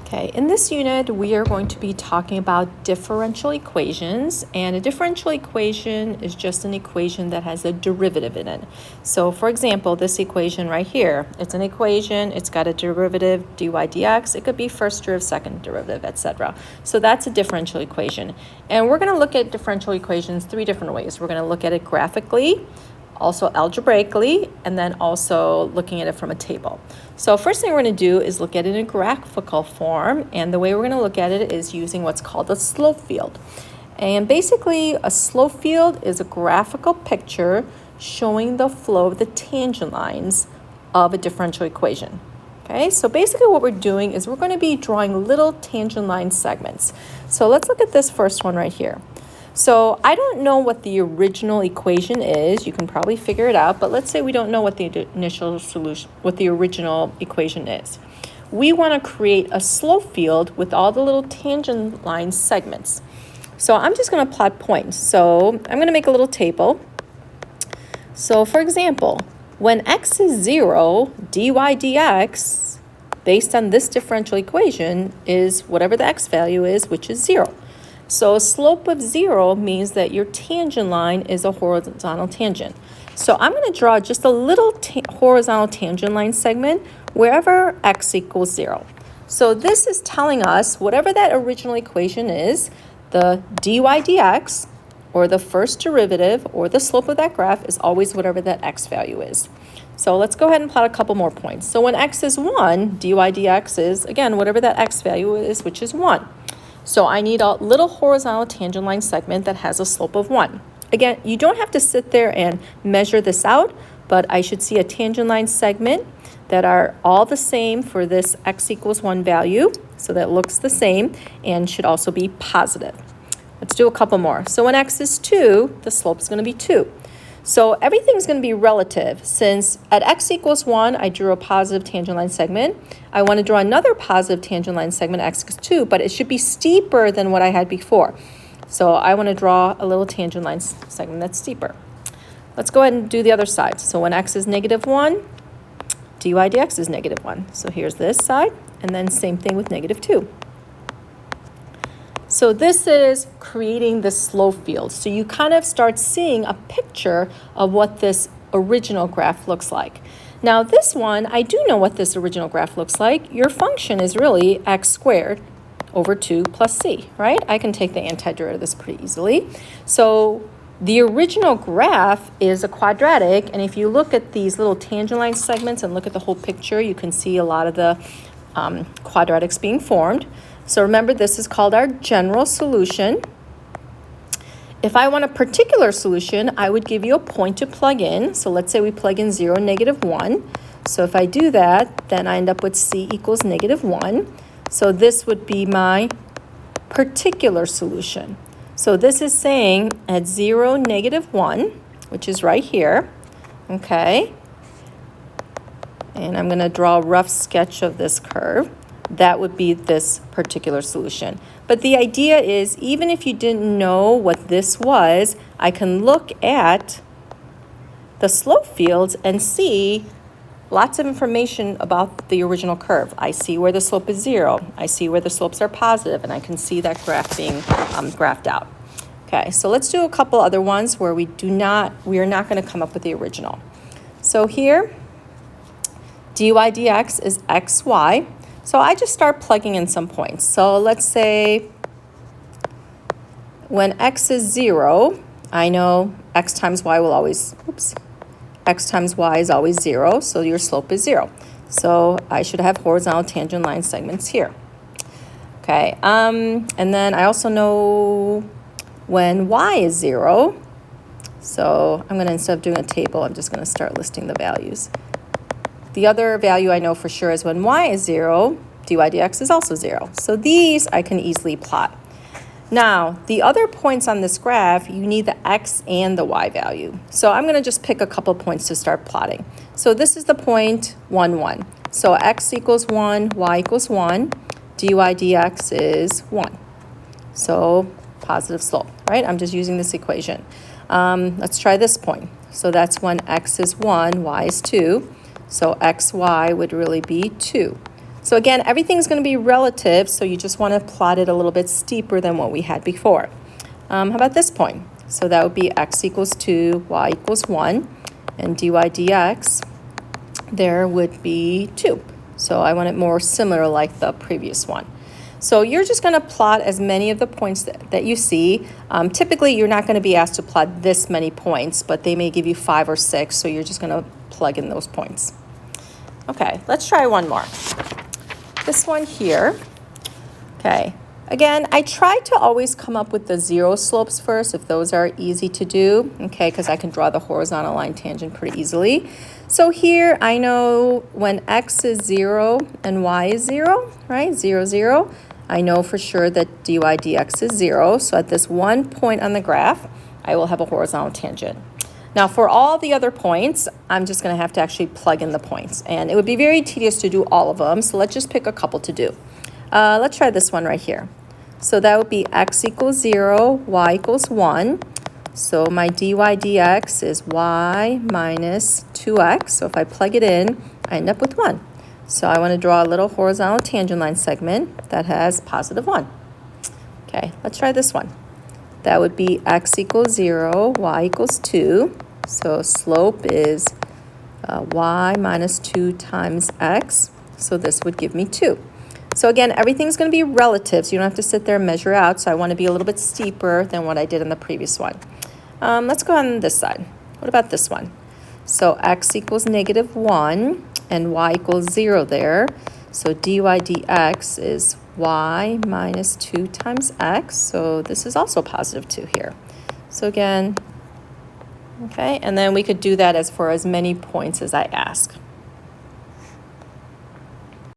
Okay, in this unit, we are going to be talking about differential equations, and a differential equation is just an equation that has a derivative in it. So, for example, this equation right here, it's an equation, it's got a derivative, dy dx, it could be first derivative, second derivative, etc. So that's a differential equation. And we're going to look at differential equations three different ways. We're going to look at it graphically, also algebraically, and then also looking at it from a table. So first thing we're going to do is look at it in a graphical form, and the way we're going to look at it is using what's called a slope field. And basically a slope field is a graphical picture showing the flow of the tangent lines of a differential equation. Okay, so basically what we're doing is we're going to be drawing little tangent line segments. So let's look at this first one right here. So I don't know what the original equation is. You can probably figure it out, but let's say we don't know what the initial solution, what the original equation is. We want to create a slope field with all the little tangent line segments. So I'm just going to plot points. So I'm going to make a little table. So for example, when x is 0, dy dx, based on this differential equation, is whatever the x value is, which is 0. So a slope of 0 means that your tangent line is a horizontal tangent. So I'm going to draw just a little horizontal tangent line segment wherever x equals 0. So this is telling us whatever that original equation is, the dy dx, or the first derivative, or the slope of that graph is always whatever that x value is. So let's go ahead and plot a couple more points. So when x is 1, dy dx is, again, whatever that x value is, which is 1. So I need a little horizontal tangent line segment that has a slope of 1. Again, you don't have to sit there and measure this out, but I should see a tangent line segment that are all the same for this x equals 1 value. So that looks the same and should also be positive. Let's do a couple more. So when x is 2, the slope is going to be 2. So everything's going to be relative. Since at x equals 1, I drew a positive tangent line segment. I want to draw another positive tangent line segment at x equals 2, but it should be steeper than what I had before. So I want to draw a little tangent line segment that's steeper. Let's go ahead and do the other side. So when x is negative 1, dy dx is negative 1. So here's this side, and then same thing with negative 2. So this is creating the slope field. So you kind of start seeing a picture of what this original graph looks like. Now this one, I do know what this original graph looks like. Your function is really x squared over 2 plus c, right? I can take the antiderivative of this pretty easily. So the original graph is a quadratic, and if you look at these little tangent line segments and look at the whole picture, you can see a lot of the quadratics being formed. So remember, this is called our general solution. If I want a particular solution, I would give you a point to plug in. So let's say we plug in 0, negative 1. So if I do that, then I end up with c equals negative 1. So this would be my particular solution. So this is saying at 0, negative 1, which is right here, okay? And I'm going to draw a rough sketch of this curve. That would be this particular solution. But the idea is, even if you didn't know what this was, I can look at the slope fields and see lots of information about the original curve. I see where the slope is 0. I see where the slopes are positive, and I can see that graph being graphed out. Okay, so let's do a couple other ones where we are not going to come up with the original. So here, dy dx is xy. So I just start plugging in some points. So let's say when x is 0, I know x times y will always, x times y is always 0, so your slope is 0. So I should have horizontal tangent line segments here. Okay, and then I also know when y is 0, so I'm going to, instead of doing a table, I'm just going to start listing the values. The other value I know for sure is when y is 0, dy dx is also 0. So these I can easily plot. Now, the other points on this graph, you need the x and the y value. So I'm going to just pick a couple points to start plotting. So this is the point 1, 1. So x equals 1, y equals 1, dy dx is 1. So positive slope, right? I'm just using this equation. Let's try this point. So that's when x is 1, y is 2. So xy would really be 2. So again, everything's going to be relative, so you just want to plot it a little bit steeper than what we had before. How about this point? So that would be x equals 2, y equals 1, and dy dx, there would be 2. So I want it more similar like the previous one. So you're just going to plot as many of the points that you see. Typically, you're not going to be asked to plot this many points, but they may give you 5 or 6, so you're just going to plug in those points. Okay, let's try one more. This one here. Okay, again, I try to always come up with the 0 slopes first, if those are easy to do, okay, because I can draw the horizontal line tangent pretty easily. So here, I know when x is 0 and y is 0, right, 0, 0, I know for sure that dy dx is 0. So at this one point on the graph, I will have a horizontal tangent. Now for all the other points, I'm just going to have to actually plug in the points. And it would be very tedious to do all of them, so let's just pick a couple to do. Let's try this one right here. So that would be x equals 0, y equals 1. So my dy dx is y minus 2x. So if I plug it in, I end up with 1. So I want to draw a little horizontal tangent line segment that has positive 1. Okay, let's try this one. That would be x equals 0, y equals 2. So slope is y minus 2 times x. So this would give me 2. So again, everything's going to be relative, so you don't have to sit there and measure out. So I want to be a little bit steeper than what I did in the previous one. Let's go on this side. What about this one? So x equals negative 1 and y equals 0 there. So dy dx is y minus 2 times x. So this is also positive 2 here. So again, okay, and then we could do that as for as many points as I ask.